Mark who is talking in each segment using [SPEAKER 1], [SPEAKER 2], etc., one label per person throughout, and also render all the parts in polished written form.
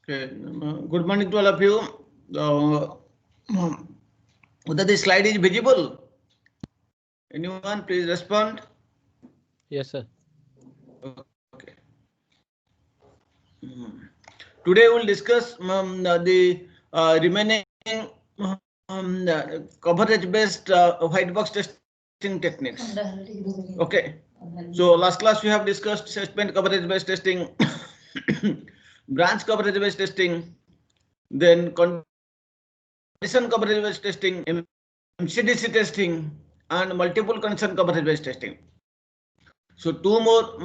[SPEAKER 1] Okay. Good morning to all of you. Whether the slide is visible? Anyone, please respond.
[SPEAKER 2] Yes, sir.
[SPEAKER 1] Okay. Today we'll discuss the remaining coverage-based white box testing techniques. Okay. So last class we have discussed segment coverage-based testing, branch coverage-based testing, then condition coverage-based testing, MCDC testing, and multiple condition coverage-based testing. So two more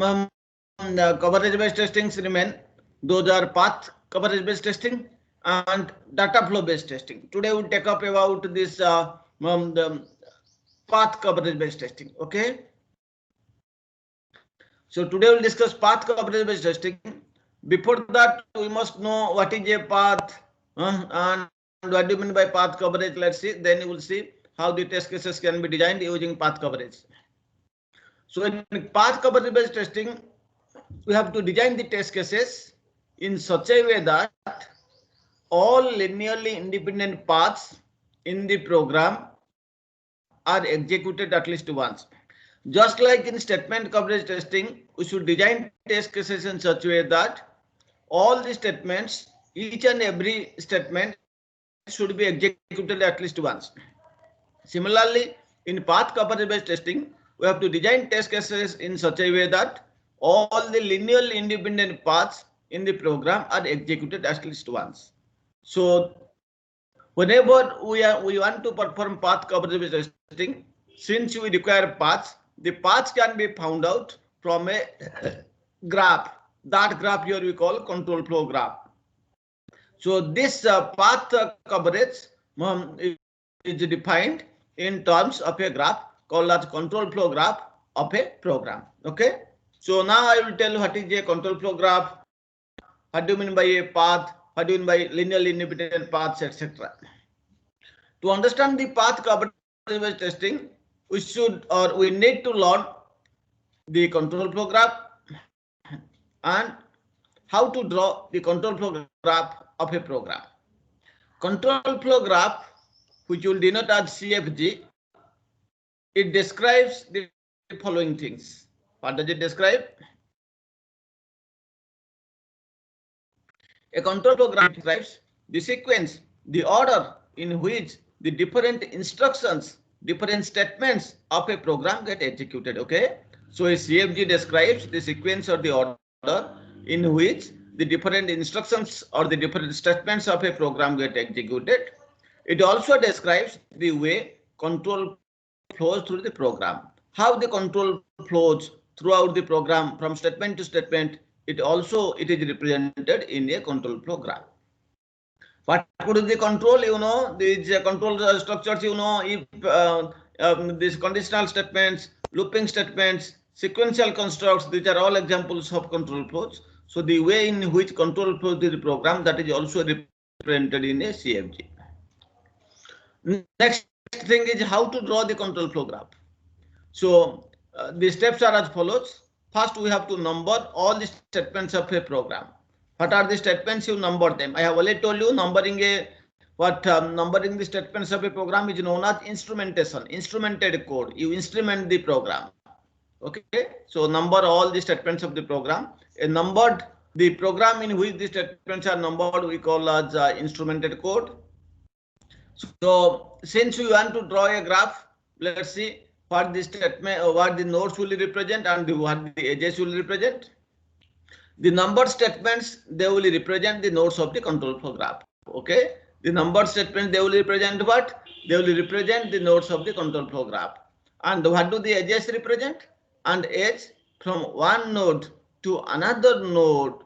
[SPEAKER 1] coverage-based testings remain. Those are path coverage-based testing and data flow-based testing. Today we'll take up about this the path coverage-based testing. Okay. So today we'll discuss path coverage-based testing. Before that, we must know what is a path and what do you mean by path coverage. Let's see. Then you will see how the test cases can be designed using path coverage. So in path coverage-based testing, we have to design the test cases in such a way that all linearly independent paths in the program are executed at least once. Just like in statement coverage testing, we should design test cases in such a way that all the statements, each and every statement should be executed at least once. Similarly, in path coverage-based testing, we have to design test cases in such a way that all the linearly independent paths in the program are executed at least once. So whenever we want to perform path coverage testing, since we require paths, the paths can be found out from a graph. That graph here we call control flow graph. So this path coverage is defined in terms of a graph called as control flow graph of a program. Okay. So now I will tell you what is a control flow graph. What do you mean by a path? What do you mean by linearly independent paths, etc. To understand the path coverage testing, we should or we need to learn the control flow graph and how to draw the control flow graph of a program. Control flow graph, which will denote as CFG, it describes the following things. What does it describe? A control flow graph describes the sequence, the order in which the different instructions, different statements of a program get executed. Okay. So a CFG describes the sequence or the order in which the different instructions or the different statements of a program get executed. It also describes the way control flows through the program. How the control flows throughout the program from statement to statement, it is represented in a control flow graph. What could be the control? These control structures, if these conditional statements, looping statements, sequential constructs, these are all examples of control flows. So the way in which control flows the program, that is also represented in a CFG. Next thing is how to draw the control flow graph. So the steps are as follows. First, we have to number all the statements of a program. What are the statements? You number them. I have already told you numbering numbering the statements of a program is known as instrumentation, instrumented code. You instrument the program. Okay. So number all the statements of the program. A numbered the program in which the statements are numbered we call as instrumented code. So since we want to draw a graph, let's see what the statement, what the nodes will represent and what the edges will represent. The numbered statements, they will represent the nodes of the control flow graph. Okay. The numbered statements, they will represent what? They will represent the nodes of the control flow graph. And what do the edges represent? And edge from one node to another node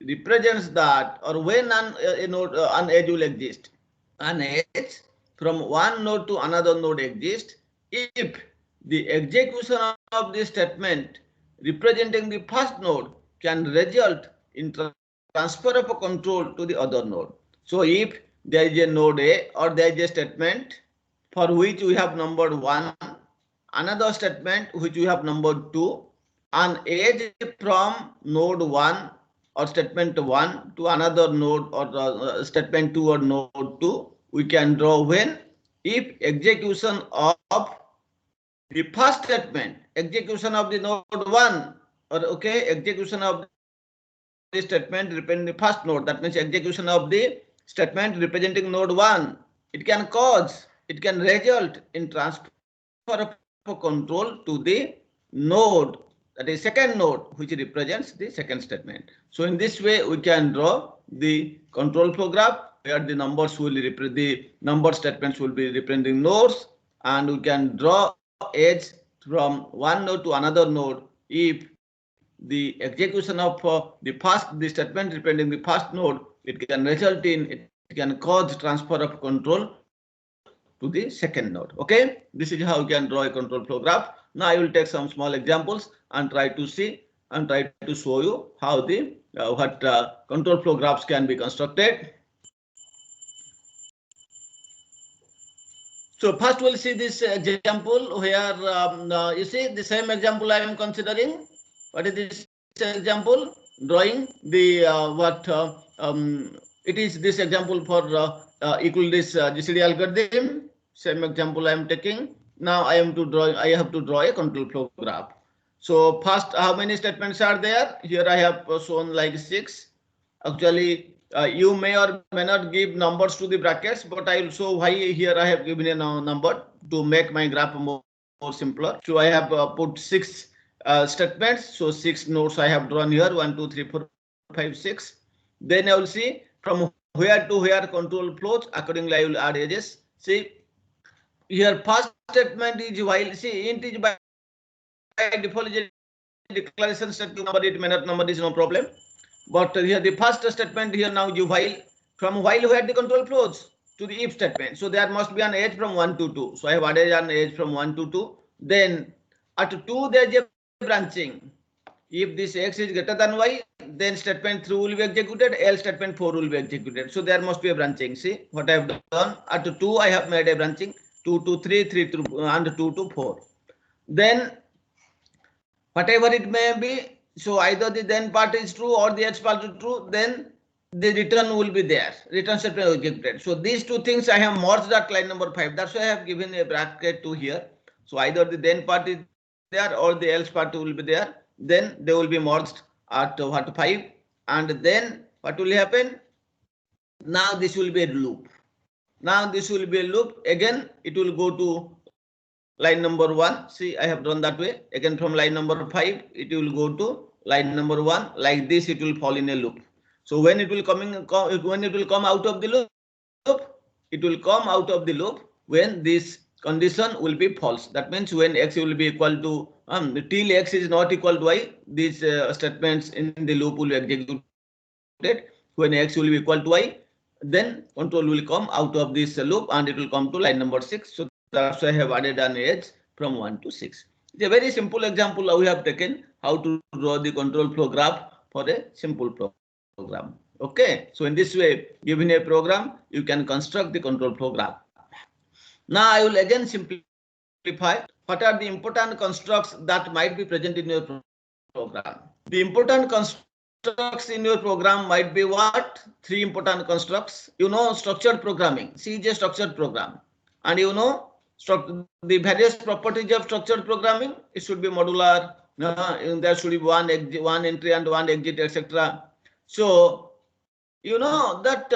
[SPEAKER 1] represents that, or when an edge will exist. An edge from one node to another node exists if the execution of the statement representing the first node can result in transfer of a control to the other node. So if there is a node A or there is a statement for which we have numbered 1, another statement which we have numbered 2, an edge from node 1 or statement 1 to another node or statement 2 or node 2, we can draw when if execution of the first statement, execution of the node 1 or execution of the statement representing the first node, that means execution of the statement representing node 1, it can result in transfer of control to the node, that is second node, which represents the second statement. So in this way we can draw the control flow graph where the numbers will represent the number statements will be representing nodes, and we can draw edge from one node to another node if the execution of the statement representing the first node, it can cause transfer of control to the second node. Okay, this is how you can draw a control flow graph. Now I will take some small examples and try to show you how the control flow graphs can be constructed. So first we'll see this example where you see the same example I am considering. What is this example? Drawing the it is this example for equal this GCD algorithm. Same example I am taking. Now I have to draw a control flow graph. So first, how many statements are there? Here I have shown like 6. Actually, you may or may not give numbers to the brackets, but I will show why here I have given a number to make my graph more simpler. So I have put 6 statements. So 6 nodes I have drawn here, 1, 2, 3, 4, 5, 6. Then I will see from where to where control flows. Accordingly, I will add edges. See, here first statement is while, see, int is by default is a declaration statement, number it may not number is no problem. But here the first statement here now you while, from while where the control flows to the if statement. So there must be an edge from 1 to 2. So I have added an edge from 1 to 2. Then at 2 there is a branching. If this x is greater than y, then statement 3 will be executed, else statement 4 will be executed. So there must be a branching. See what I have done. At 2 I have made a branching, 2 to 3, 3 to and 2 to 4. Then whatever it may be, so either the then part is true or the else part is true, then the return will be there. Return statement will be executed. So these two things I have merged at line number 5. That's why I have given a bracket to here. So either the then part is there or the else part will be there. Then they will be merged at 5. And then what will happen? Now this will be a loop. Now this will be a loop. Again, it will go to line number 1. See, I have drawn that way. Again, from line number 5, it will go to line number 1. Like this, it will fall in a loop. So when it will come out of the loop, it will come out of the loop when this condition will be false. That means when x will be equal to till x is not equal to y, these statements in the loop will be executed. When x will be equal to y, then control will come out of this loop and it will come to line number 6. So that's why I have added an edge from 1 to 6. It's a very simple example we have taken how to draw the control flow graph for a simple program. Okay, so in this way, given a program, you can construct the control flow graph. Now I will again simplify. What are the important constructs that might be present in your program? The important constructs in your program might be what? 3 important constructs. You know, structured programming. C is a structured program. And you know, the various properties of structured programming. It should be modular. There should be one entry and one exit, etc. So you know that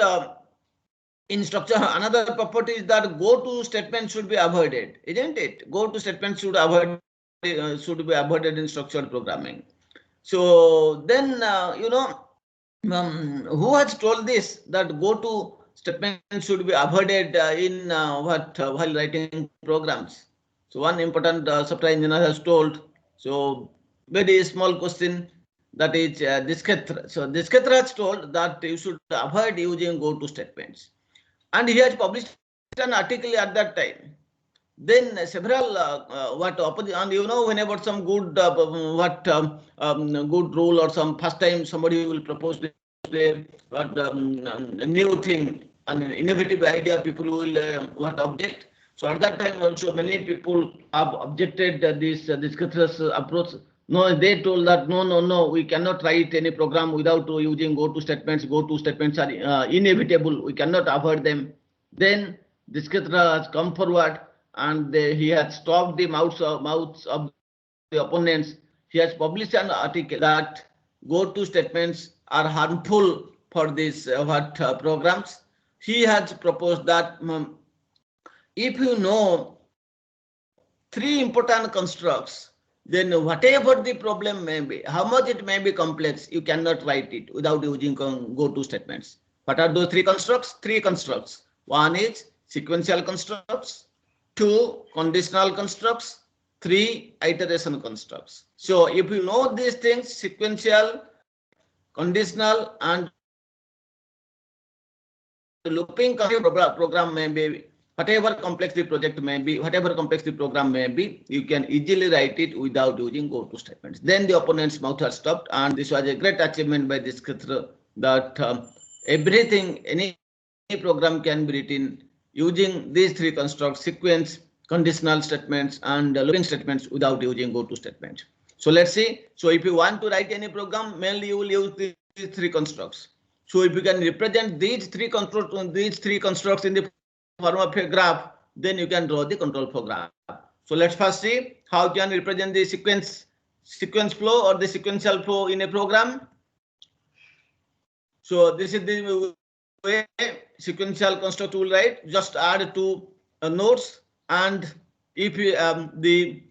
[SPEAKER 1] in structure, another property is that go-to statement should be avoided, isn't it? Go-to statement should be avoided in structured programming. So then you know, who has told this that go-to statement should be avoided in while writing programs? So one important software engineer has told. So very small question, that is Disketra. So Disketra has told that you should avoid using go-to statements, and he has published an article at that time. Then several and you know, whenever some good good rule or some first time somebody will propose a new thing, an innovative idea, people will object. So at that time also many people have objected this Disketra's approach, No, they told that no, we cannot write any program without using go to statements. Go to statements are inevitable. We cannot avoid them. Then Dikshetra has come forward and he has stopped the mouths of the opponents. He has published an article that go to statements are harmful for these programs. He has proposed that if you know three important constructs, then whatever the problem may be, how much it may be complex, you cannot write it without using go to statements. What are those three constructs? Three constructs. One is sequential constructs, two conditional constructs, three iteration constructs. So if you know these things, sequential, conditional, and looping program may be, whatever complex the project may be, whatever complex the program may be, you can easily write it without using go to statements. Then the opponent's mouth has stopped, and this was a great achievement by this Khatra, that everything, any program can be written using these three constructs: sequence, conditional statements, and looping statements without using go to statements. So let's see. So if you want to write any program, mainly you will use these three constructs. So if you can represent these three constructs in the form of a graph, then you can draw the control flow graph. So let's first see how can represent the sequence flow or the sequential flow in a program. So this is the way sequential construct will write. Just add two nodes, and if the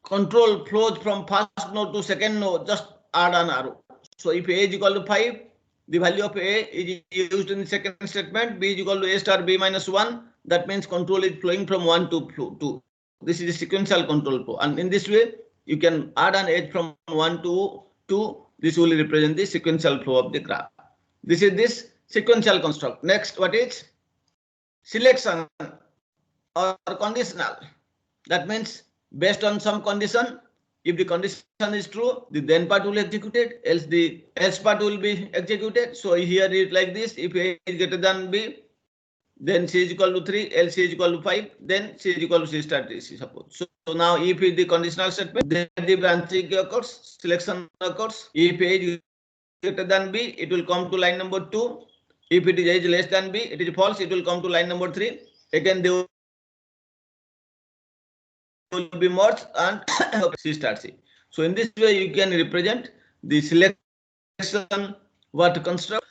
[SPEAKER 1] control flows from first node to second node, just add an arrow. So if A is equal to 5, the value of A is used in the second statement. B is equal to A star B minus 1. That means control is flowing from 1 to 2. This is a sequential control flow. And in this way, you can add an edge from 1 to 2. This will represent the sequential flow of the graph. This is this sequential construct. Next, what is selection or conditional? That means based on some condition, if the condition is true, the then part will be executed, else the else part will be executed. So here it like this: if A is greater than B, then C is equal to 3, else C is equal to 5, then C is equal to C star 3, suppose. So now if is the conditional statement, then the branching occurs, selection occurs. If A is greater than B, it will come to line number 2. If it is less than B, it is false, it will come to line number 3. Again, they will be merged and C star C. So in this way, you can represent the selection what construct.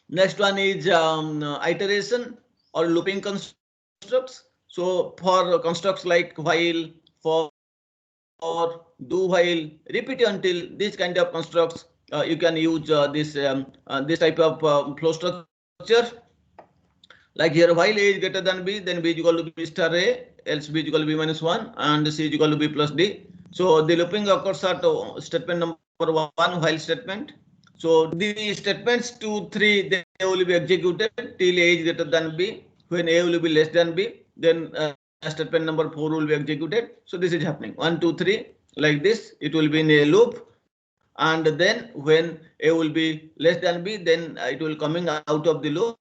[SPEAKER 1] Next one is iteration or looping constructs. So for constructs like while, for, do while, repeat until, these kind of constructs, you can use this type of flow structure. Like here, while A is greater than B, then B is equal to B star A, else B is equal to B minus 1, and C is equal to B plus D. So the looping occurs at statement number 1, while statement. So the statements 2, 3, they will be executed till A is greater than B. When A will be less than B, then statement number 4 will be executed. So this is happening 1, 2, 3 like this. It will be in a loop, and then when A will be less than B, then it will coming out of the loop.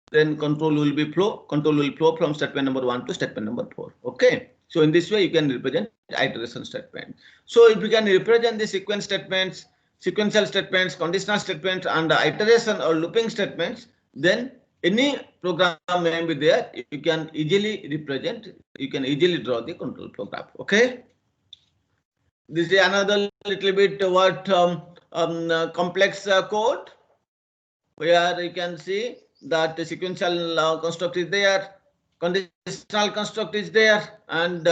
[SPEAKER 1] Then control will flow from statement number 1 to statement number 4. Okay. So in this way, you can represent iteration statement. So if you can represent the sequence statements, sequential statements, conditional statements, and iteration or looping statements, then any program may be there. You can easily represent, you can easily draw the control flow graph. Okay. This is another little bit what complex code, where you can see that the sequential construct is there, conditional construct is there, and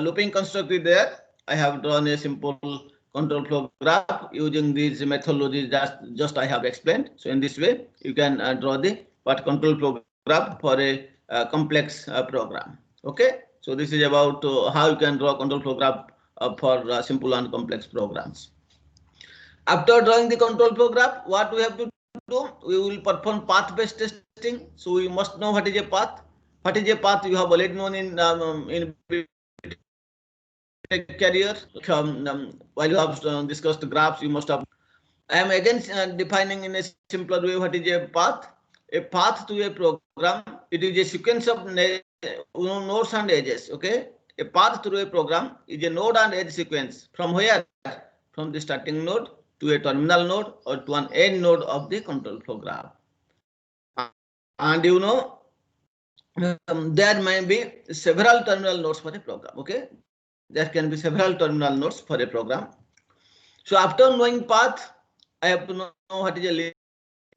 [SPEAKER 1] looping construct is there. I have drawn a simple control flow graph using these methodologies just I have explained. So in this way, you can draw the control flow graph for a complex program. Okay. So this is about how you can draw control flow graph for simple and complex programs. After drawing the control flow graph, what we have to do, we will perform path-based testing. So we must know what is a path. What is a path? You have already known in career. While you have discussed graphs, you must have. I am again defining in a simpler way what is a path. A path to a program, it is a sequence of nodes and edges. Okay, a path through a program is a node and edge sequence. From where? From the starting node to a terminal node or to an end node of the control flow graph. And you know, there may be several terminal nodes for a program. Okay, there can be several terminal nodes for a program. So after knowing path, I have to know what is a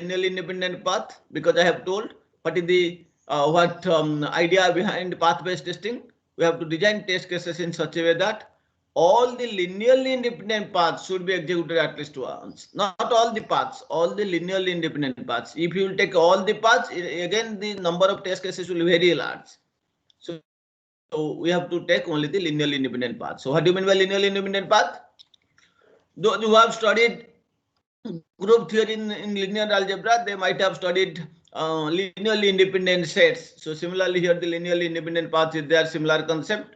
[SPEAKER 1] linearly independent path, because I have told what is the idea behind path-based testing. We have to design test cases in such a way that all the linearly independent paths should be executed at least once. Not all the paths, all the linearly independent paths. If you will take all the paths, again the number of test cases will be very large. So we have to take only the linearly independent path. So what do you mean by linearly independent path? Those who have studied group theory in linear algebra, they might have studied linearly independent sets. So similarly here the linearly independent path is their similar concept.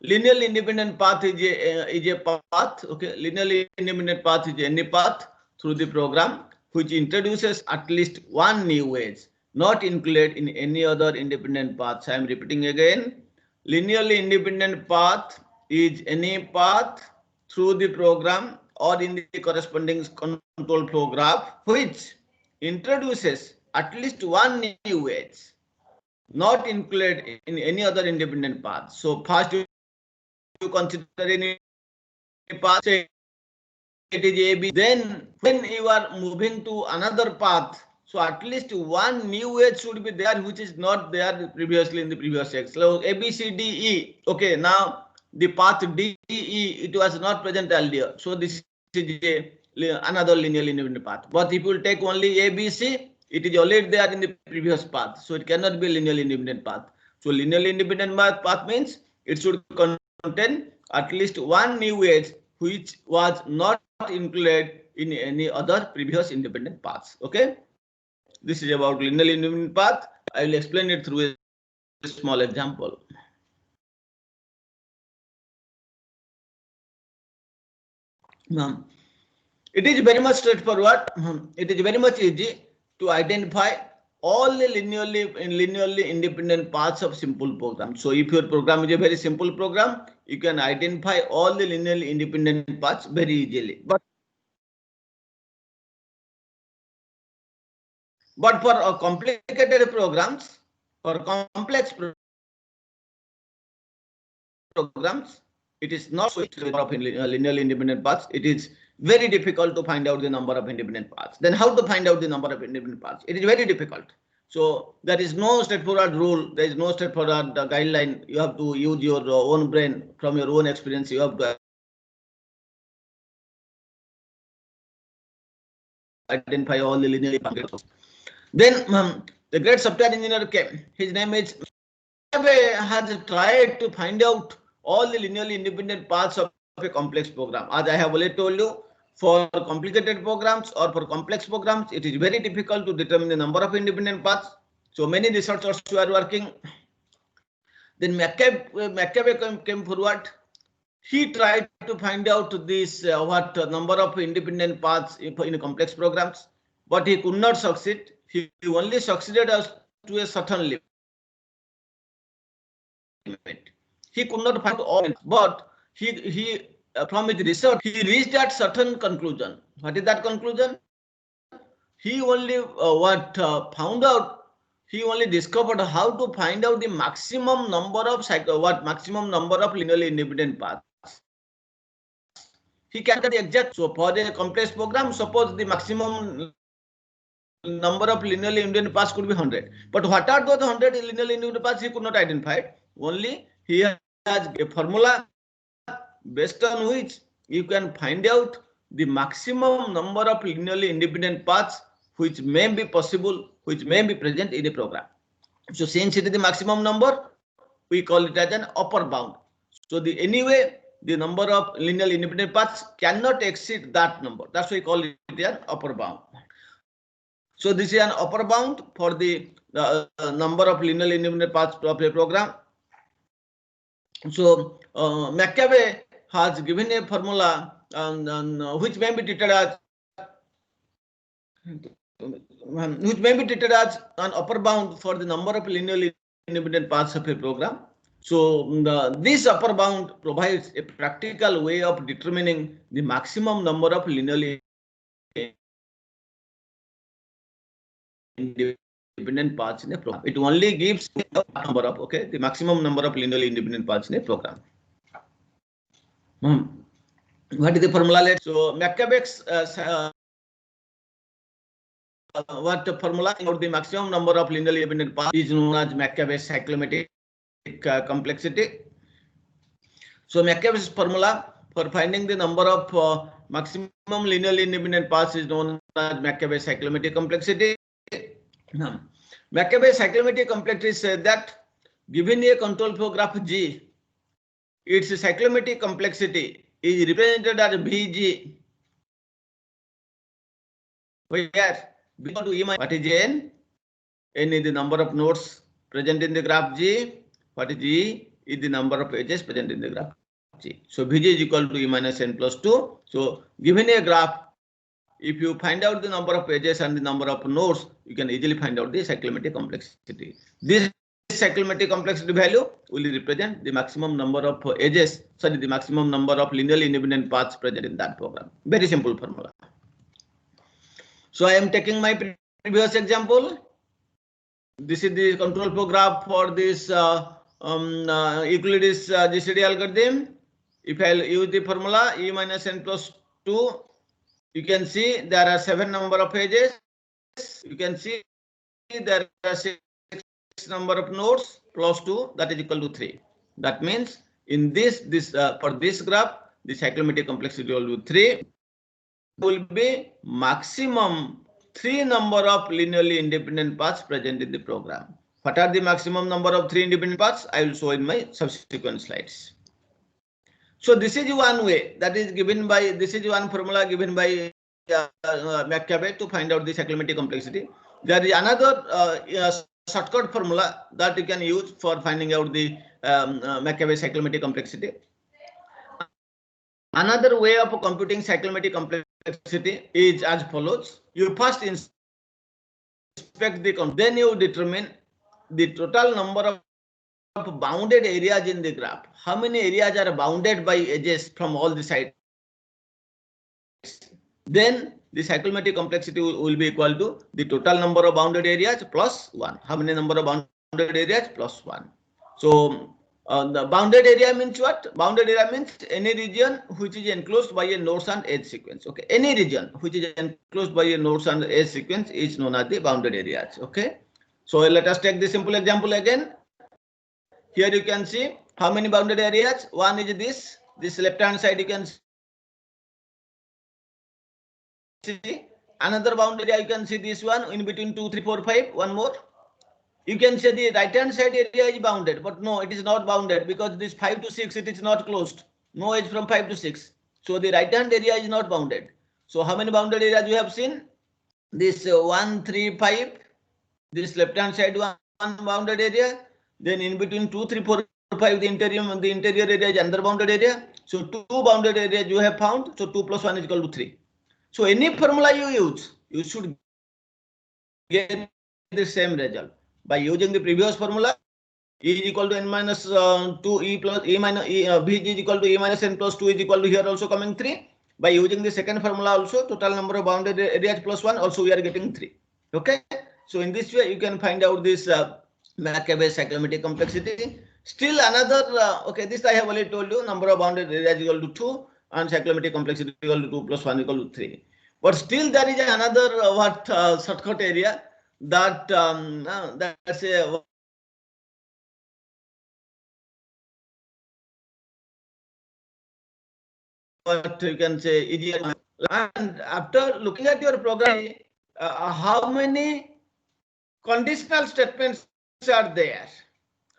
[SPEAKER 1] Linearly independent path is a path. Okay, linearly independent path is any path through the program which introduces at least one new edge, not included in any other independent paths. I am repeating again. Linearly independent path is any path through the program or in the corresponding control flow graph which introduces at least one new edge, not included in any other independent path. So first you consider any path, say it is AB. Then when you are moving to another path, so at least one new edge should be there which is not there previously in the previous X. So A, B, C, D, E. Okay, now the path D, E, it was not present earlier. So this is another linearly independent path. But if you take only A, B, C, it is already there in the previous path. So it cannot be a linearly independent path. So linearly independent path means it should contain at least one new edge which was not included in any other previous independent paths. Okay, this is about linearly independent path. I will explain it through a small example. It is very much straightforward. It is very much easy to identify all the linearly independent paths of simple program. So if your program is a very simple program, you can identify all the linearly independent paths very easily. But for complicated programs, for complex programs, it is not so easy of linearly independent paths. It is very difficult to find out the number of independent paths. Then how to find out the number of independent paths? It is very difficult. So there is no straightforward rule. There is no straightforward guideline. You have to use your own brain from your own experience. You have to identify all the linearly paths. Then the great software engineer came. His name is has tried to find out all the linearly independent paths of a complex program. As I have already told you, for complicated programs or for complex programs, it is very difficult to determine the number of independent paths. So many researchers were working. Then McCabe came forward. He tried to find out this number of independent paths in complex programs, but he could not succeed. He only succeeded as to a certain limit. He could not find all, but he from his research he reached at certain conclusion. What is that conclusion? He only found out. He only discovered how to find out the maximum number of maximum number of linearly independent paths. He can get the exact. So for a complex program, suppose the maximum number of linearly independent paths could be 100. But what are those 100 linearly independent paths? He could not identify. Only he has a formula based on which you can find out the maximum number of linearly independent paths which may be possible, which may be present in a program. So since it is the maximum number, we call it as an upper bound. So anyway, the number of linearly independent paths cannot exceed that number. That's why we call it an upper bound. So this is an upper bound for the number of linearly independent paths of a program. So McCabe has given a formula which may be treated as an upper bound for the number of linearly independent paths of a program. So this upper bound provides a practical way of determining the maximum number of linearly independent paths in a program. It only gives the number of the maximum number of linearly independent paths in a program. What is the formula? So Maccabe's what the formula about the maximum number of linearly independent paths is known as Maccabe's cyclomatic complexity. So Maccabe's formula for finding the number of maximum linearly independent paths is known as Maccabe's cyclomatic complexity. Maccabe's cyclomatic complexity says that given a control flow graph G, its cyclomatic complexity is represented as Vg, where B to E minus what is N? N is the number of nodes present in the graph G. What is G? Is the number of edges present in the graph G. So Vg is equal to E minus N plus 2. So given a graph, if you find out the number of edges and the number of nodes, you can easily find out the cyclomatic complexity. This cyclomatic complexity value will represent the maximum number of edges, sorry, the maximum number of linearly independent paths present in that program. Very simple formula. So I am taking my previous example. This is the control flow graph for this Euclid's GCD algorithm. If I use the formula E minus N plus 2, you can see there are 7 number of edges. You can see there are 6 number of nodes plus 2, that is equal to 3. That means in this for this graph, the cyclomatic complexity will be 3. Will be maximum 3 number of linearly independent paths present in the program. What are the maximum number of 3 independent paths? I will show in my subsequent slides. So this is one way that is given by, this is one formula given by Maccabe to find out the cyclomatic complexity. There is another shortcut formula that you can use for finding out the Maccabe cyclomatic complexity. Another way of computing cyclomatic complexity is as follows. You first inspect the, then you determine the total number of bounded areas in the graph. How many areas are bounded by edges from all the sides? Then the cyclomatic complexity will be equal to the total number of bounded areas plus 1. How many number of bounded areas? Plus 1. So the bounded area means what? Bounded area means any region which is enclosed by a nodes and edge sequence. Okay, any region which is enclosed by a nodes and edge sequence is known as the bounded areas. Okay, so let us take the simple example again. Here you can see how many bounded areas. One is this left hand side you can see. Another bounded area you can see this one in between 2, 3, 4, 5. One more. You can say the right hand side area is bounded, but no, it is not bounded because this 5 to 6 it is not closed. No edge from 5 to 6. So the right hand area is not bounded. So how many bounded areas you have seen? This 1, 3, 5. This left hand side one bounded area. Then in between 2, 3, 4, 5 the interior area is another bounded area. So 2 bounded areas you have found. So 2 plus 1 is equal to 3. So any formula you use, you should get the same result. By using the previous formula, E is equal to N minus 2 E plus E minus Vg is equal to E minus N plus 2 is equal to here also coming 3. By using the second formula also, total number of bounded areas plus 1 also we are getting 3. Okay. So in this way you can find out this Maccabe cyclomatic complexity. Still another okay, this I have already told you, number of bounded areas equal to 2 and cyclomatic complexity equal to 2 plus 1 equal to 3. But still there is another shortcut area that that's a what you can say easier. And after looking at your program, how many conditional statements are there?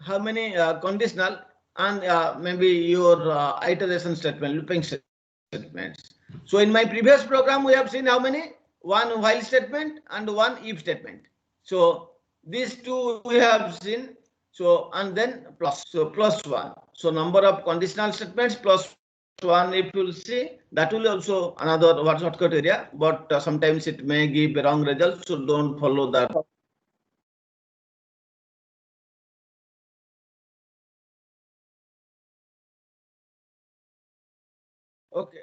[SPEAKER 1] How many conditional and maybe your iteration statement, looping statements. So in my previous program, we have seen how many? One while statement and one if statement. So these two we have seen. So and then plus. So plus 1. So number of conditional statements plus 1. If you will see, that will also another shortcut area, but sometimes it may give wrong results. So don't follow that. Okay.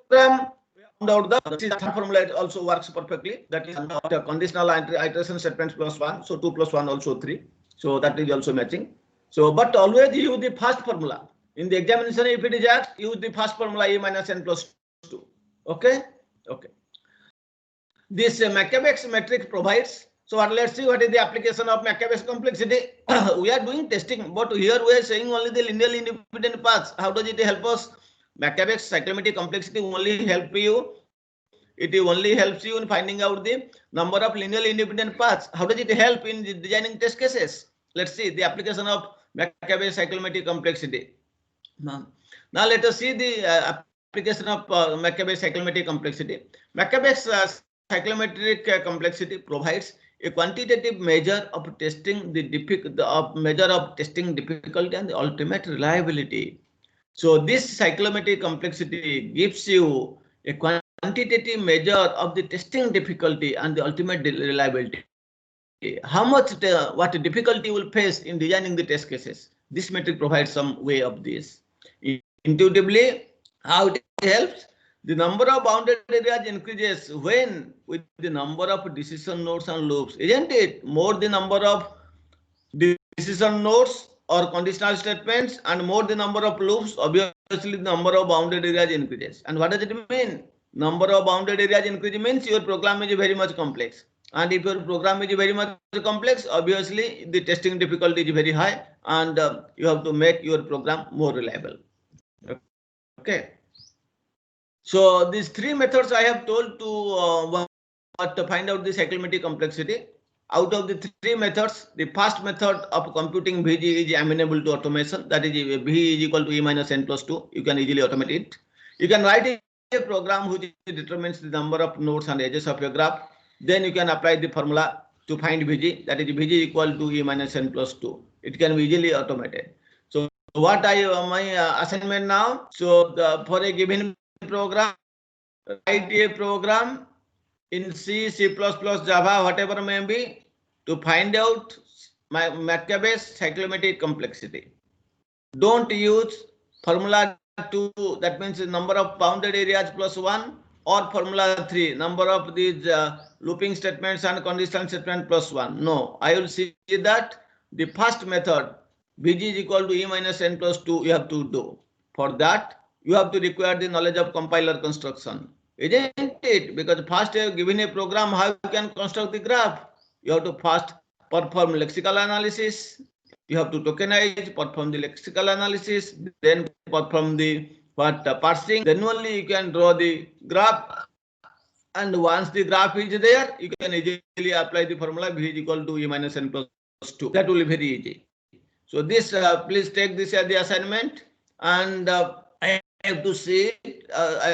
[SPEAKER 1] Program, we found out the formula it also works perfectly. That is the conditional iteration statements plus 1. So 2 plus 1 also 3. So that is also matching. So but always use the first formula. In the examination, if it is asked, use the first formula a minus n plus 2. Okay. Okay. This Maccabe's matrix provides. So let's see what is the application of Maccabe's complexity. We are doing testing, but here we are saying only the linearly independent paths. How does it help us? Maccabe's cyclomatic complexity only help you. It only helps you in finding out the number of linearly independent paths. How does it help in designing test cases? Let's see the application of Maccabe's cyclomatic complexity. Now let us see the application of Maccabe's cyclomatic complexity. Maccabe's cyclometric complexity provides a quantitative measure of testing measure of testing difficulty and the ultimate reliability. So this cyclometric complexity gives you a quantitative measure of the testing difficulty and the ultimate reliability. How much what difficulty you will face in designing the test cases. This metric provides some way of this. Intuitively, how it helps? The number of bounded areas increases when with the number of decision nodes and loops, isn't it? More the number of decision nodes or conditional statements and more the number of loops, obviously the number of bounded areas increases. And what does it mean? Number of bounded areas increase means your program is very much complex. And if your program is very much complex, obviously the testing difficulty is very high and you have to make your program more reliable. Okay. So these three methods I have told to find out the cyclomatic complexity. Out of the three methods, the first method of computing VG is amenable to automation. That is, V is equal to E minus N plus 2. You can easily automate it. You can write a program which determines the number of nodes and edges of your graph. Then you can apply the formula to find VG. That is, VG equal to E minus N plus 2. It can be easily automated. So what my assignment now? So for a given program, write a program in C, C++, Java, whatever may be, to find out my Maccabe's cyclomatic complexity. Don't use formula 2, that means the number of bounded areas plus 1, or formula 3, number of these looping statements and conditional statement plus 1. No, I will see that the first method, VG is equal to E minus N plus 2, you have to do. For that, you have to require the knowledge of compiler construction. Isn't it? Because first given a program, how you can construct the graph? You have to first perform lexical analysis. You have to tokenize, perform the lexical analysis, then perform the parsing. Then only you can draw the graph. And once the graph is there, you can easily apply the formula V is equal to E minus N plus 2. That will be very easy. So this, please take this as the assignment, and I have to see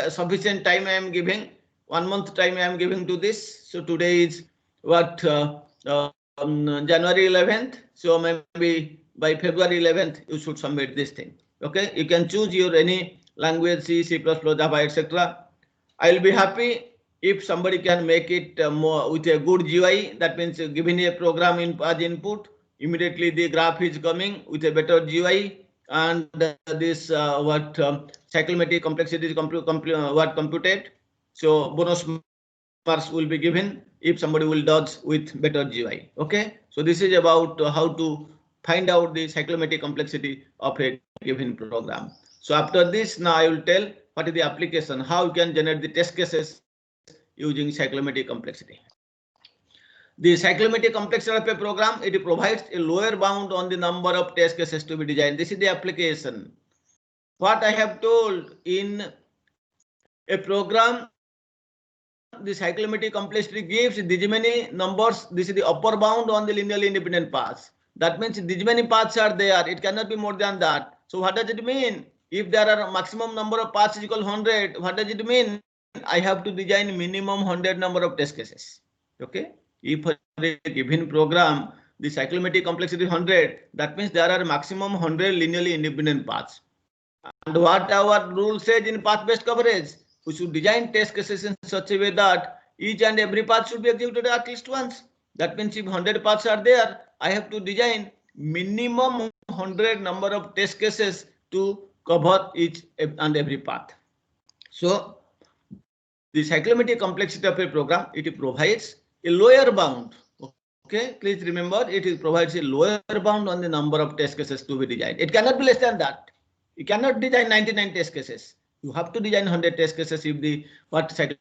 [SPEAKER 1] sufficient time I am giving. 1 month time I am giving to this. So today is what January 11th. So maybe by February 11th you should submit this thing. Okay, you can choose your any language, C, C++, Java, etc. I will be happy if somebody can make it more with a good GUI. That means giving a program as input, immediately the graph is coming with a better GUI, and this cyclomatic complexity is computed. So bonus marks will be given if somebody will dodge with better GUI. Okay, so this is about how to find out the cyclomatic complexity of a given program. So after this, now I will tell what is the application, how you can generate the test cases using cyclomatic complexity. The cyclomatic complexity of a program, it provides a lower bound on the number of test cases to be designed. This is the application. What I have told, in a program, the cyclomatic complexity gives these many numbers. This is the upper bound on the linearly independent paths. That means these many paths are there. It cannot be more than that. So what does it mean? If there are a maximum number of paths is equal 100, what does it mean? I have to design minimum 100 number of test cases. Okay. If for a given program, the cyclomatic complexity is 100, that means there are maximum 100 linearly independent paths. And what our rule says in path-based coverage, we should design test cases in such a way that each and every path should be executed at least once. That means if 100 paths are there, I have to design minimum 100 number of test cases to cover each and every path. So the cyclomatic complexity of a program, it provides a lower bound. Okay, please remember it provides a lower bound on the number of test cases to be designed. It cannot be less than that. You cannot design 99 test cases. You have to design 100 test cases if the what cyclomatic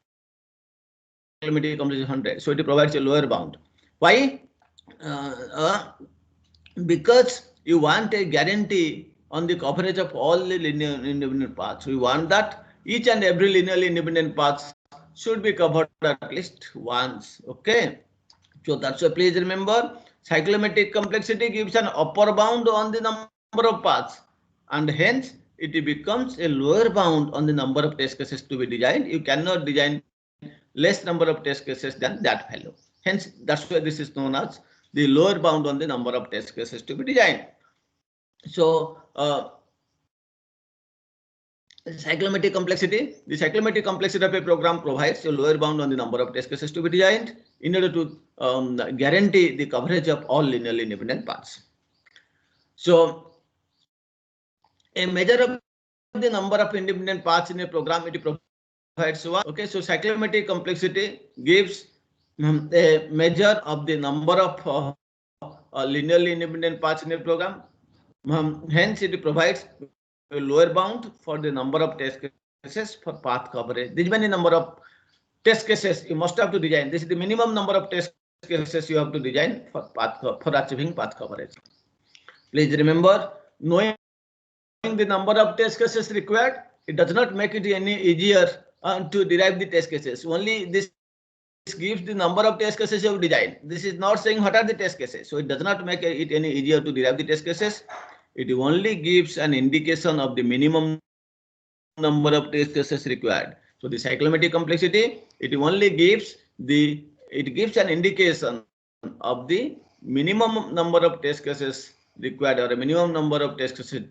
[SPEAKER 1] complexity is 100. So it provides a lower bound. Why? Because you want a guarantee on the coverage of all the linear independent paths. We want that each and every linearly independent paths should be covered at least once. Okay. So that's why please remember cyclomatic complexity gives an upper bound on the number of paths, and hence it becomes a lower bound on the number of test cases to be designed. You cannot design less number of test cases than that value. Hence, that's why this is known as the lower bound on the number of test cases to be designed. So, cyclomatic complexity. The cyclomatic complexity of a program provides a lower bound on the number of test cases to be designed in order to guarantee the coverage of all linearly independent paths. So, a measure of the number of independent paths in a program, it provides one. Okay, so cyclomatic complexity gives a measure of the number of linearly independent paths in a program. Hence, it provides a lower bound for the number of test cases for path coverage. This many number of test cases you must have to design. This is the minimum number of test cases you have to design for achieving path coverage. Please remember, knowing the number of test cases required, it does not make it any easier to derive the test cases. Only this gives the number of test cases you have designed. This is not saying what are the test cases. So it does not make it any easier to derive the test cases. It only gives an indication of the minimum number of test cases required. So the cyclomatic complexity, it only gives an indication of the minimum number of test cases required or a minimum number of test cases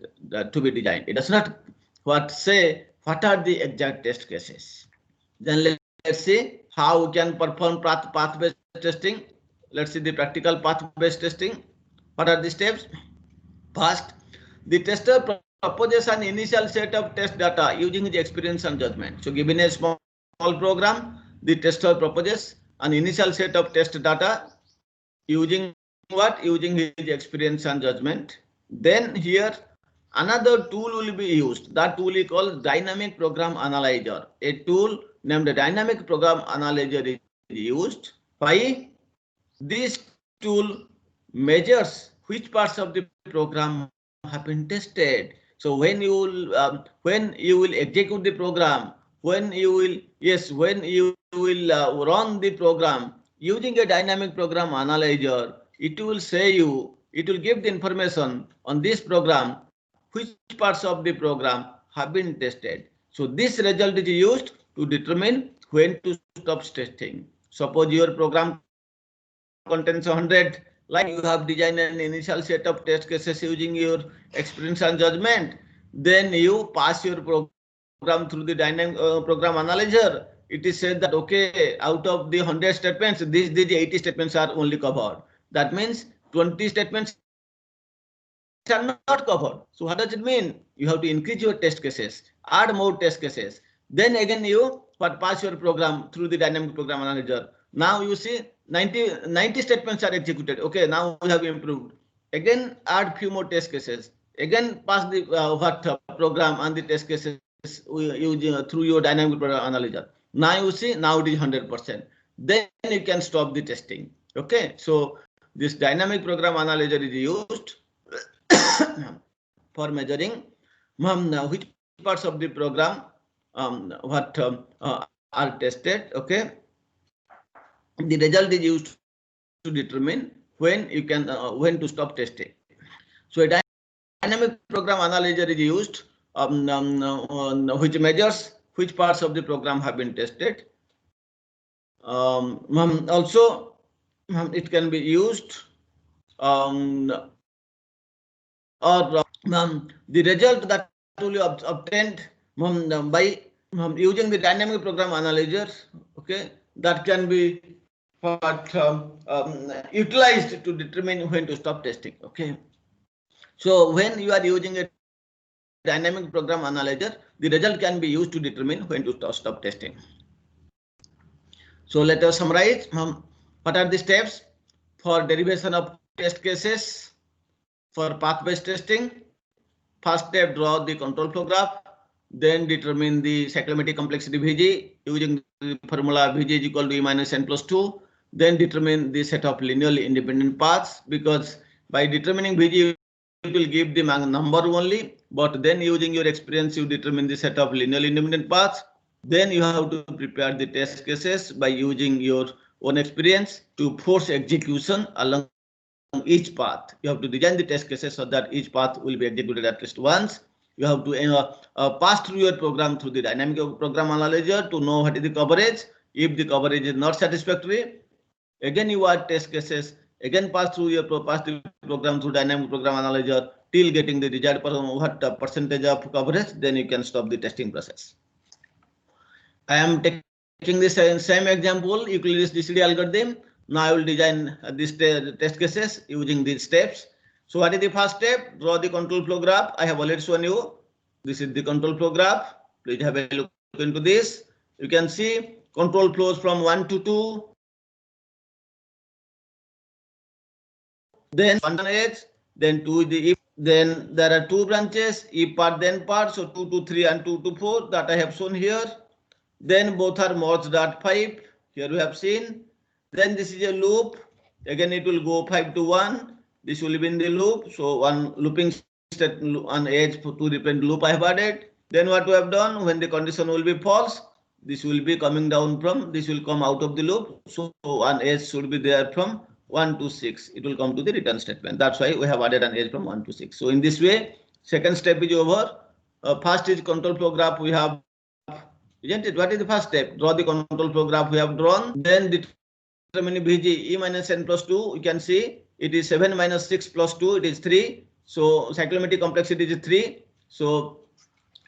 [SPEAKER 1] to be designed. It does not say what are the exact test cases. Then let's see how we can perform path-based testing. Let's see the practical path-based testing. What are the steps? First, the tester proposes an initial set of test data using his experience and judgment. So given a small program, the tester proposes an initial set of test data using what? Using his experience and judgment. Then here another tool will be used. That tool is called Dynamic Program Analyzer. A tool named Dynamic Program Analyzer is used. Why? This tool measures which parts of the program have been tested. So when you will execute the program, when you will run the program using a dynamic program analyzer, it will give the information on this program which parts of the program have been tested. So this result is used to determine when to stop testing. Suppose your program contains 100, like you have designed an initial set of test cases using your experience and judgment. Then you pass your program through the dynamic program analyzer. It is said that okay, out of the 100 statements, these 80 statements are only covered. That means 20 statements are not covered. So what does it mean? You have to increase your test cases, add more test cases. Then again you pass your program through the dynamic program analyzer. Now you see 90 statements are executed. Okay, now we have improved. Again add few more test cases. Again pass the program and the test cases using through your dynamic program analyzer. Now you see, now it is 100%. Then you can stop the testing. Okay, so this dynamic program analyzer is used for measuring which parts of the program are tested. Okay, the result is used to determine when you can when to stop testing. So a dynamic program analyzer is used which measures which parts of the program have been tested. Also, it can be used or the result that will be obtained by using the dynamic program analyzer. Okay, that can be utilized to determine when to stop testing. Okay, So when you are using a dynamic program analyzer, the result can be used to determine when to stop testing. So let us summarize. What are the steps for derivation of test cases for path-based testing? First step, draw the control flow graph. Then determine the cyclomatic complexity Vg using the formula Vg is equal to E minus n plus 2. Then determine the set of linearly independent paths, because by determining Vg it will give the number only, but then using your experience you determine the set of linearly independent paths. Then you have to prepare the test cases by using your own experience to force execution along each path. You have to design the test cases so that each path will be executed at least once. You have to pass through your program through the dynamic program analyzer to know what is the coverage. If the coverage is not satisfactory, again you add test cases, again pass the program through dynamic program analyzer till getting the desired percentage of coverage. Then you can stop the testing process. I am taking this same example, Euclid's DCD algorithm. Now I will design this test cases using these steps. So what is the first step? Draw the control flow graph. I have already shown you. This is the control flow graph. Please have a look into this. You can see control flows from 1 to 2. Then 1 edge, then 2 the if. Then there are 2 branches, if part then part. So 2 to 3 and 2 to 4 that I have shown here. Then both are merged at 5. Here we have seen. Then this is a loop. Again, it will go 5 to 1. This will be in the loop. So one looping state on edge for 2 different loop I have added. Then what we have done, when the condition will be false, this will be coming down from, this will come out of the loop. So an edge should be there from 1 to 6. It will come to the return statement. That's why we have added an edge from 1 to 6. So in this way, second step is over. First is control flow graph we have. Isn't it? What is the first step? Draw the control flow graph we have drawn. Then determine Vg E minus n plus 2. You can see it is 7 minus 6 plus 2. It is 3. So cyclomatic complexity is 3. So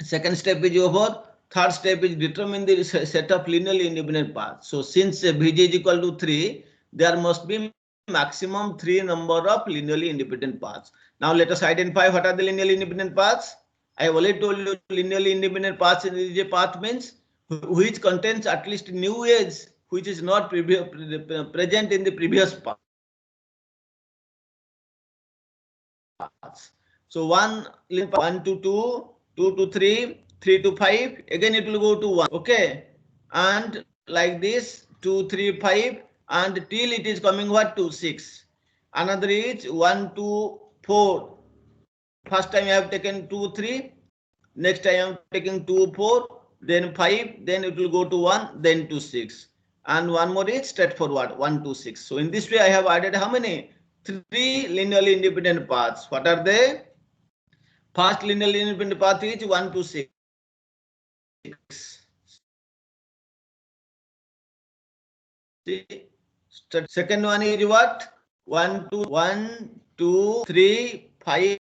[SPEAKER 1] second step is over. Third step is determine the set of linearly independent paths. So since Vg is equal to 3, there must be maximum 3 number of linearly independent paths. Now let us identify what are the linearly independent paths. I have already told you linearly independent paths is a path means which contains at least new edge which is not present in the previous paths. So 1 to 2, 2 to 3, 3 to 5, again it will go to 1. Okay, and like this 2, 3, 5, and till it is coming what to 6. Another is 1 to 4. First time I have taken 2, 3. Next time I am taking 2, 4. Then 5. Then it will go to 1. Then to 6. And one more is straightforward 1 to 6. So in this way I have added how many? 3 linearly independent paths. What are they? First linearly independent path is 1 to 6. Second one is what? 1 to 3, 5,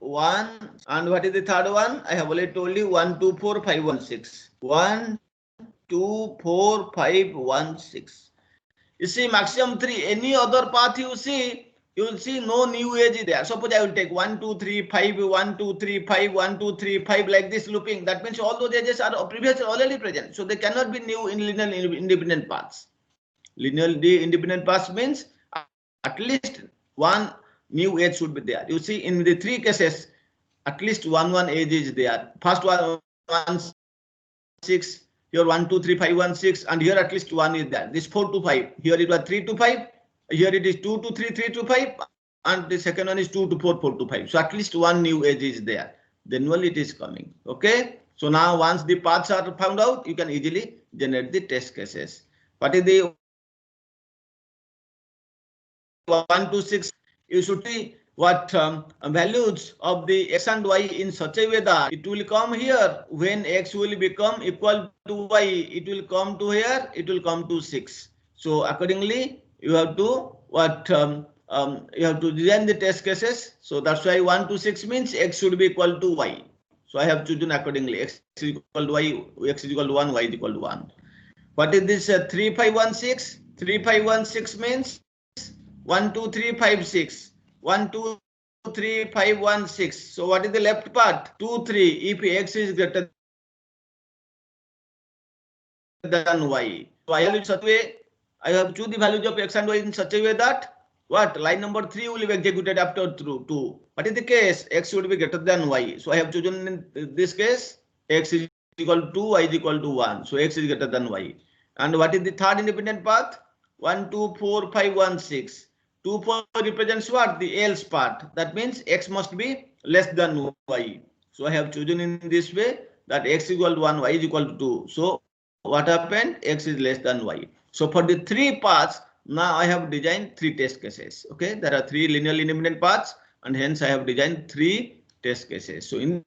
[SPEAKER 1] 1, and what is the third one? I have already told you 1, 2, 4, 5, 1, 6. 1, 2, 4, 5, 1, 6. You see maximum 3. Any other path you will see no new edge there. Suppose I will take 1, 2, 3, 5, 1, 2, 3, 5, 1, 2, 3, 5 like this looping. That means all those edges are previously already present. So they cannot be new in linear independent paths. Linearly independent paths means at least one new edge should be there. You see in the 3 cases, at least one edge is there. First one 1, 6. Here 1, 2, 3, 5, 1, 6, and here at least 1 is there. This 4 to 5. Here it was 3 to 5. Here it is 2 to 3, 3 to 5, and the second one is 2 to 4, 4 to 5. So at least one new edge is there. Then only it is coming. Okay. So now once the paths are found out, you can easily generate the test cases. What is the 1 to 6? You should see what values of the x and y in such a way that it will come here when x will become equal to y, it will come to here, it will come to 6. So accordingly you have to you have to design the test cases. So that's why 1 to 6 means x should be equal to y. So I have chosen accordingly. X is equal to y, x is equal to 1, y is equal to 1. What is this 3, 5, 1, 6? 3, 5, 1, 6 means 1, 2, 3, 5, 6. 1, 2, 3, 5, 1, 6. So what is the left part? 2, 3. If x is greater than y. So I have in such a way, I have choose the values of x and y in such a way that what line number 3 will be executed after through 2. What is the case? X should be greater than y. So I have chosen in this case x is equal to y is equal to 1. So x is greater than y. And what is the third independent path? 1, 2, 4, 5, 1, 6. 2, 4 represents what? The else part. That means x must be less than y. So I have chosen in this way that x equal to 1, y is equal to 2. So what happened? X is less than y. So for the three paths, now I have designed three test cases. Okay, there are three linearly independent paths, and hence I have designed three test cases. So in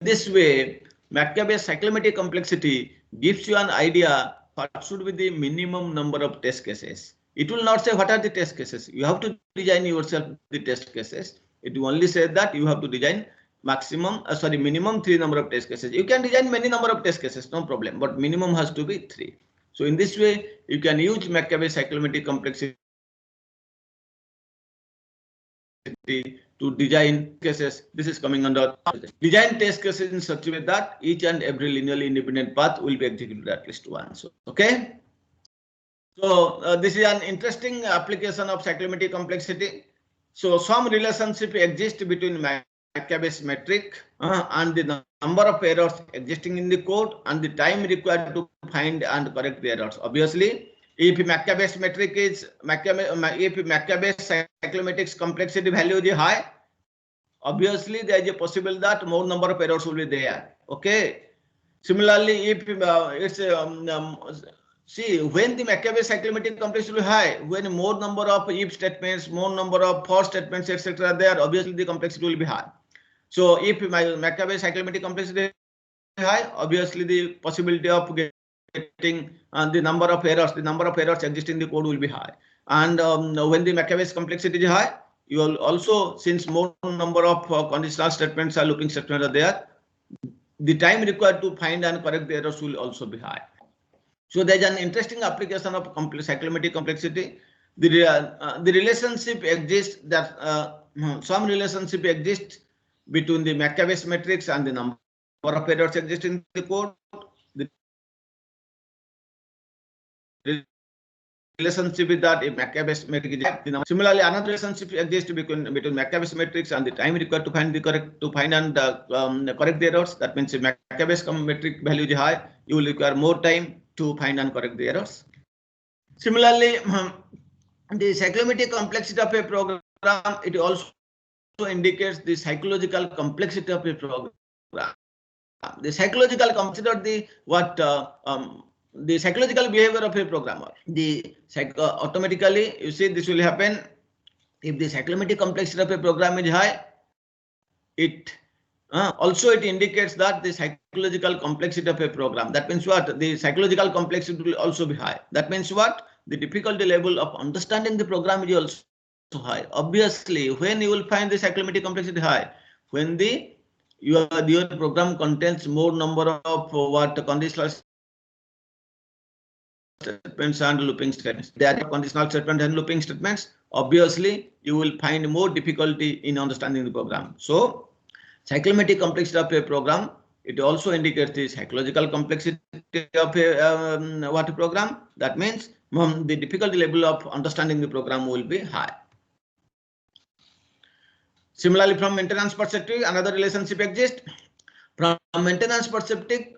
[SPEAKER 1] this way, McCabe's cyclomatic complexity gives you an idea what should be the minimum number of test cases. It will not say what are the test cases. You have to design yourself the test cases. It will only say that you have to design minimum 3 number of test cases. You can design many number of test cases, no problem, but minimum has to be 3. So in this way, you can use McCabe's cyclomatic complexity to design cases. This is coming under design test cases in such a way that each and every linearly independent path will be executed at least once. Okay. So this is an interesting application of cyclomatic complexity. So some relationship exists between McCabe's metric and the number of errors existing in the code and the time required to find and correct the errors. Obviously, if McCabe's metric is if McCabe's cyclomatic complexity value is high, obviously there is a possible that more number of errors will be there. Okay. Similarly, if it's see, when the McCabe's cyclomatic complexity is high, when more number of if statements, more number of for statements, etc. there, obviously the complexity will be high. So if McCabe's cyclomatic complexity is high, obviously the possibility of getting the number of errors existing in the code will be high. And when the McCabe's complexity is high, you will also, since more number of conditional statements or looping statements are there, the time required to find and correct the errors will also be high. So there is an interesting application of cyclomatic complexity. The relationship exists that some relationship exists between the McCabe's matrix and the number of errors existing in the code. The relationship is that if McCabe's matrix is similarly another relationship exists between McCabe's matrix and the time required to find and correct the errors. That means if McCabe's metric value is high, you will require more time to find and correct the errors. Similarly, the cyclomatic complexity of a program, it also indicates the psychological complexity of a program. The psychological complexity, the psychological behavior of a programmer. Automatically, you see, this will happen if the cyclomatic complexity of a program is high. It also it indicates that the psychological complexity of a program. That means what? The psychological complexity will also be high. That means what? The difficulty level of understanding the program is also high. Obviously, when you will find the cyclomatic complexity high, when your program contains more number of conditional statements and looping statements. There are conditional statements and looping statements. Obviously, you will find more difficulty in understanding the program. So, cyclomatic complexity of a program, it also indicates the psychological complexity of a program. That means the difficulty level of understanding the program will be high. Similarly, from maintenance perspective, another relationship exists. From maintenance perspective,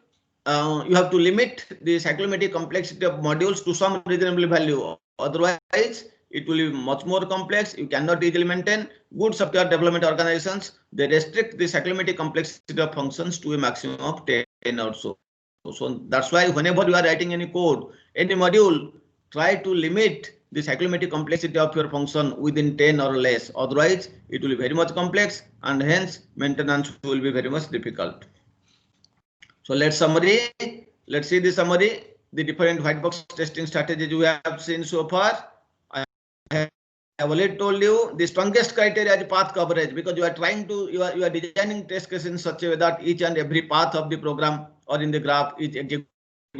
[SPEAKER 1] you have to limit the cyclomatic complexity of modules to some reasonable value. Otherwise, it will be much more complex. You cannot easily maintain. Good software development organizations, they restrict the cyclomatic complexity of functions to a maximum of 10 or so. So that's why whenever you are writing any code, any module, try to limit the cyclomatic complexity of your function within 10 or less. Otherwise, it will be very much complex and hence maintenance will be very much difficult. So let's see the summary, the different white box testing strategies we have seen so far. I have already told you the strongest criteria is path coverage, because you are designing test cases in such a way that each and every path of the program or in the graph is executed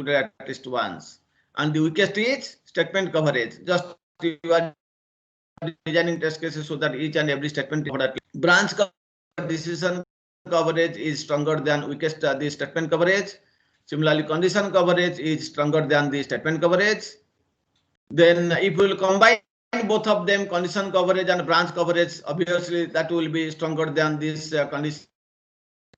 [SPEAKER 1] at least once. And the weakest is statement coverage. Just you are designing test cases so that each and every statement is covered. branch decision coverage is stronger than weakest the statement coverage. Similarly, condition coverage is stronger than the statement coverage. Then if we will combine both of them, condition coverage and branch coverage, obviously that will be stronger than this condition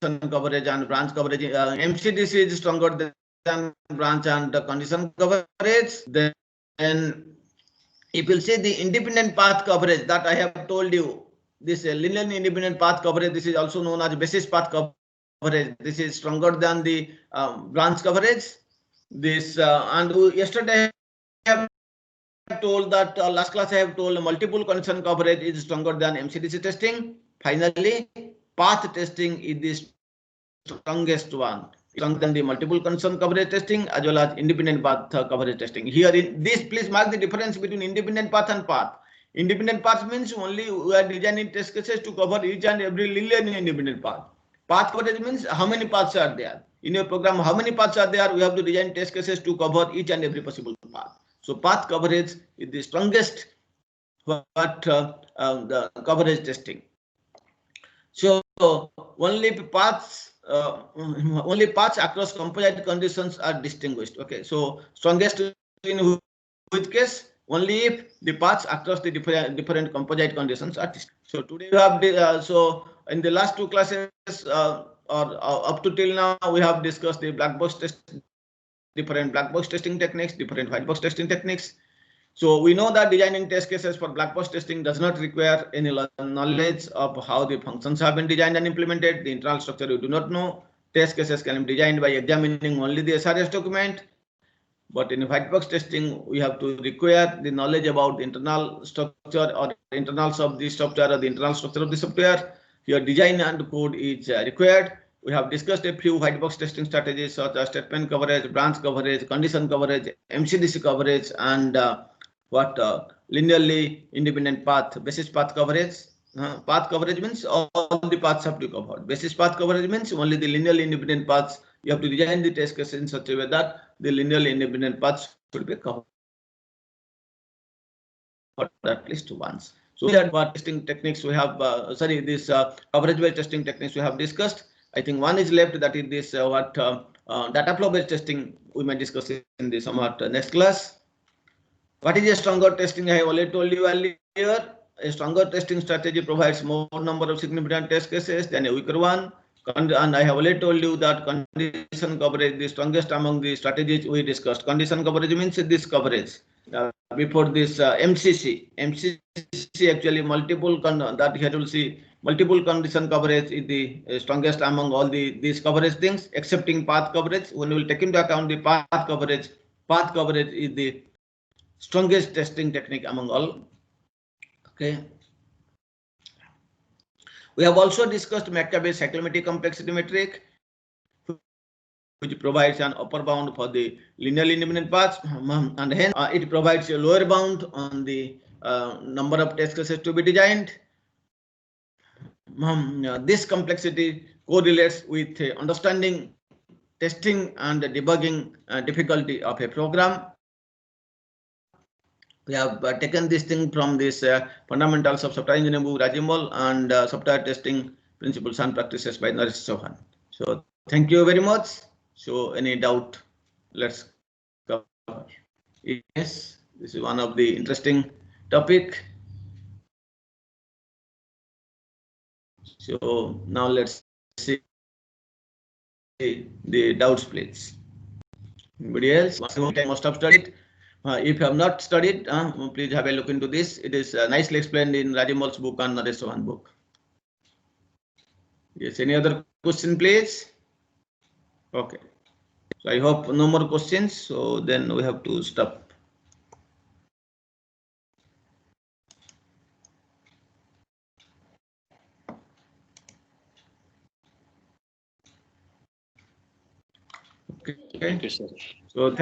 [SPEAKER 1] coverage and branch coverage. MCDC is stronger than branch and condition coverage. Then if you see the independent path coverage that I have told you, this linear independent path coverage, this is also known as basis path coverage. This is stronger than the branch coverage. This and yesterday I have told that last class I have told multiple condition coverage is stronger than MCDC testing. Finally, path testing is the strongest one, stronger than the multiple condition coverage testing as well as independent path coverage testing. Here in this, please mark the difference between independent path and path. Independent path means only we are designing test cases to cover each and every linear independent path. Path coverage means how many paths are there. In your program, how many paths are there? We have to design test cases to cover each and every possible path. So path coverage is the strongest the coverage testing. So only paths across composite conditions are distinguished. Okay, so strongest in which case only if the paths across the different composite conditions are distinguished. So today we have so in the last two classes or up to till now we have discussed the black box test, different black box testing techniques, different white box testing techniques. So we know that designing test cases for black box testing does not require any knowledge of how the functions have been designed and implemented. The internal structure you do not know. Test cases can be designed by examining only the SRS document. But in white box testing, we have to require the knowledge about the internal structure or the internals of the software or the internal structure of the software. Your design and code is required. We have discussed a few white box testing strategies such as statement coverage, branch coverage, condition coverage, MCDC coverage, and linearly independent path, basis path coverage. Path coverage means all the paths have to be covered. Basis path coverage means only the linearly independent paths. You have to design the test case in such a way that the linearly independent paths should be covered at least once. So that what testing techniques we have, this coverage-based testing techniques we have discussed. I think one is left, that is this data flow-based testing we may discuss in the somewhat next class. What is a stronger testing? I have already told you earlier. A stronger testing strategy provides more number of significant test cases than a weaker one. And I have already told you that condition coverage, the strongest among the strategies we discussed. Condition coverage means this coverage. Before this MCC actually multiple that here will see multiple condition coverage is the strongest among all these coverage things, excepting path coverage. When we will take into account the path coverage is the strongest testing technique among all. Okay. We have also discussed McCabe's cyclomatic complexity metric, which provides an upper bound for the linearly independent paths, and hence it provides a lower bound on the number of test cases to be designed. This complexity correlates with understanding, testing, and debugging difficulty of a program. We have taken this thing from this fundamentals of software engineering book, Rajimol, and software testing principles and practices by Naresh Chauhan. So thank you very much. So any doubt, let's cover. Yes, this is one of the interesting topic. So now let's see the doubts, please. Anybody else? Must have studied. If you have not studied, please have a look into this. It is nicely explained in Rajimol's book and Naresh Chauhan book. Yes, any other question, please? Okay. So I hope no more questions. So then we have to stop. Okay.
[SPEAKER 2] Thank you, sir.
[SPEAKER 1] So thank